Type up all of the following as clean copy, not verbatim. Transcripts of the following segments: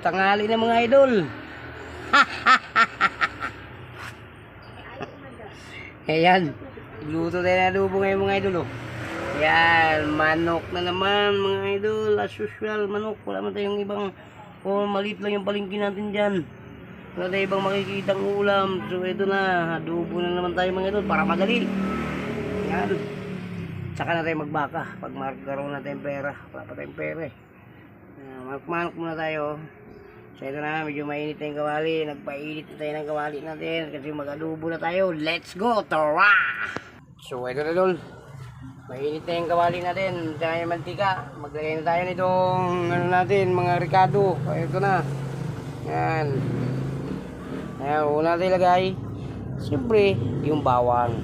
tanghali na mga idol. Ayan, luto tayo na adobo ngayon mga idol. Oh. Ayan, manok na naman mga idol. As usual, manok. Wala man tayong ibang, maliit lang yung palengke natin dyan. Wala tayong ibang makikitang ulam. So ito na, adobo na naman tayo mga idol para madali. Ayan. Tsaka na tayo magbaka pag magkaroon na tayong pera. Wala pa tayong pera eh. Manok muna tayo. So ito na, medyo mainit na yung kawali. Nagpainit na tayo ng kawali natin kasi mag-adobo na tayo. Let's go! Tara! So ito na dol. Mainit na yung kawali natin. Tsaka yung mantika. Maglagay na tayo nitong ano natin, mga ricado. So ito na. Yan. Ayan, una natin ilagay. Siyempre, yung bawang.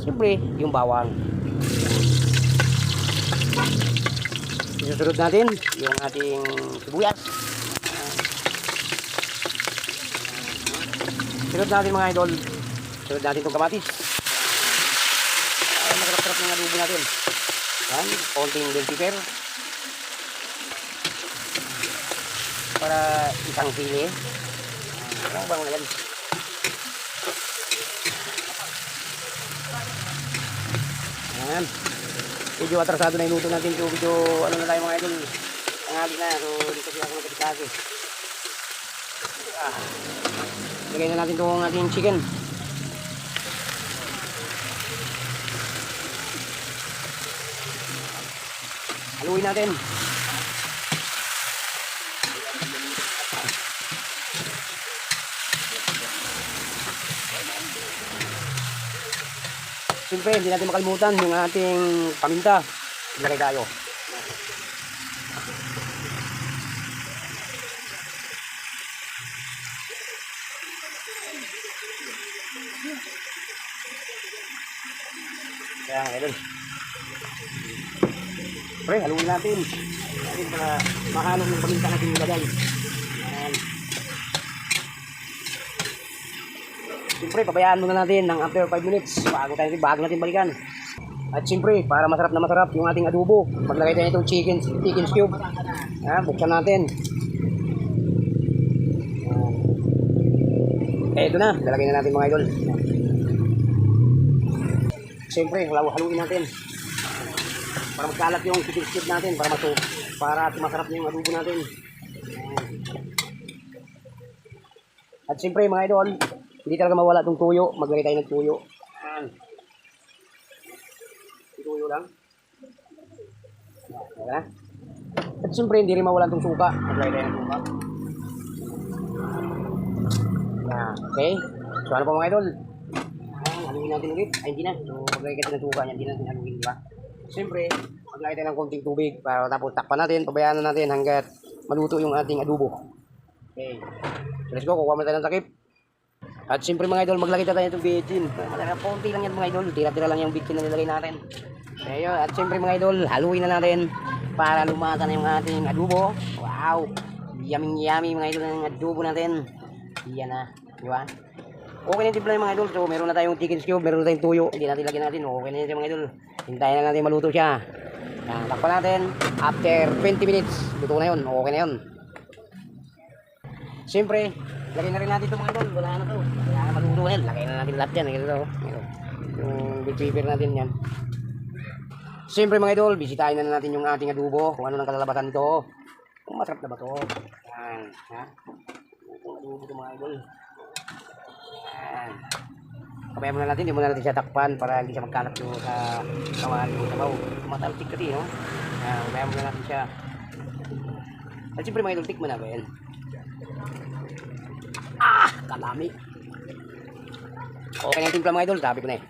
Siyempre, yung bawang. Susunod natin yung ating sibuyas. Sunod natin mga idol. Sunod natin itong kamatis. Ay, makarap-karap ng adobo natin. Yan, konting bell pepper. Para isang sili. Ano bang yan? Ayan. Medyo atrasado na yung luto natin. So medyo ano na tayo mga idol. Tanghali na. So dito siya ako nagkatitake. Lagay na natin itong ating chicken. Haluin natin. Siyempre, hindi natin makalimutan yung ating paminta. Ilagay tayo. Kaya nga idol. Pre, haluin natin. Natin para mahalong yung paminta natin ilagay. Ayan. Siyempre, pabayaan muna natin ng after 5 minutes bago natin balikan. At siyempre, para masarap na masarap yung ating adobo, maglagay tayo itong chicken cube. Buksan natin. Ito na, lalagay na natin mga idol. Siyempre, haluin natin. Para magkalat yung chicken cube natin, para masarap na yung adobo natin. At siyempre mga idol, hindi talaga mawala itong tuyo. Maglagay tayo ng tuyo. Tuyo lang. Ayan. At siyempre hindi rin mawala itong suka. Maglagay tayo ng suka. Okay. So ano po mga idol? Haluin natin ulit. Ay hindi na. So maglagay kasi ng suka. Hindi natin haluin, diba? Siyempre, maglagay tayo ng konting tubig. Para tapos takpan natin. Pabayaan natin hanggat maluto yung ating adobo. Okay. So let's go. Kukuha mo tayo ng takip. At siyempre mga idol, maglagay tayo itong bitchin. Konti lang yan mga idol. Tira-tira lang yung bitchin na nilagay natin. Kaya at siyempre mga idol, haluin na natin para lumasa na yung ating adobo. Wow! Yummy mga idol ng adobo natin. Yan na. Di ba? Okay na yung timpla yung mga idol. So meron na tayong chicken cube, meron na tayong tuyo. Hindi natin lagyan natin. Okay na yung mga idol. Hintayin na natin maluto siya. Takpan natin. After 20 minutes, luto na yun. Okay na yun. Siyempre, lagay na rin natin ito mga idol. Wala na to. Kaya na maluto na yan. Lagay na natin lahat yan. Ito. Yung big pepper natin yan. Siyempre mga idol, bisitahin na natin yung ating adobo. Kung ano nang kalalabasan nito. Kung masarap na ba ito. Yan. Kung adobo ito mga idol. Yan. Pabayaan muna natin. Hindi muna natin siya takpan para hindi siya magkalat yung sa kawali yung sabaw. Matalsik kasi, no? Pabayaan muna natin siya. At siyempre mga idol, tikman na ba yan? Kalami. Okay na yung timpla mga idol. Sabi ko na eh.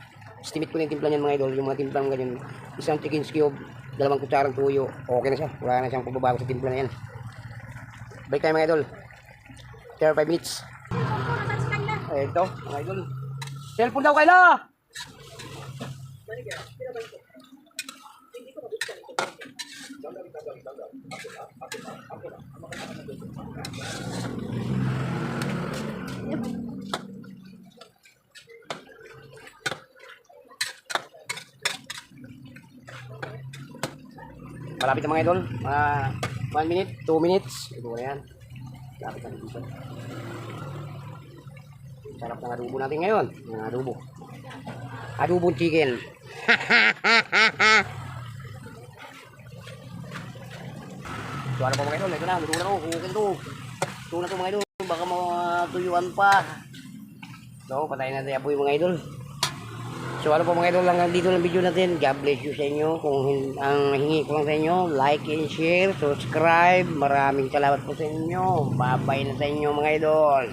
Estimate ko na yung timpla niyan mga idol. Yung mga timplang ganyan. Isang chicken cube. 2 kutsarang tuyo. Okay na siya. Wala na siyang pagbabago sa timpla na yan. Balik tayo mga idol. After 5 minutes. Ito mga idol. Cellphone daw kayo! Malapit na mga idol. Mga 1 minute, 2 minutes. Ito na yan. Lapit na dito. Sarap ng adobo natin ngayon. Yung adobo. Adobo chicken. So ano po mga idol, ito na, luto na to, kukul to. Luto na to mga idol, baka matuyuan pa. So, patayin natin po yung mga idol. So ano po mga idol, hanggang dito ng video natin. God bless you sa inyo. Kung ang hingi ko lang sa inyo, like and share, subscribe. Maraming salamat po sa inyo. Bye-bye na sa inyo mga idol.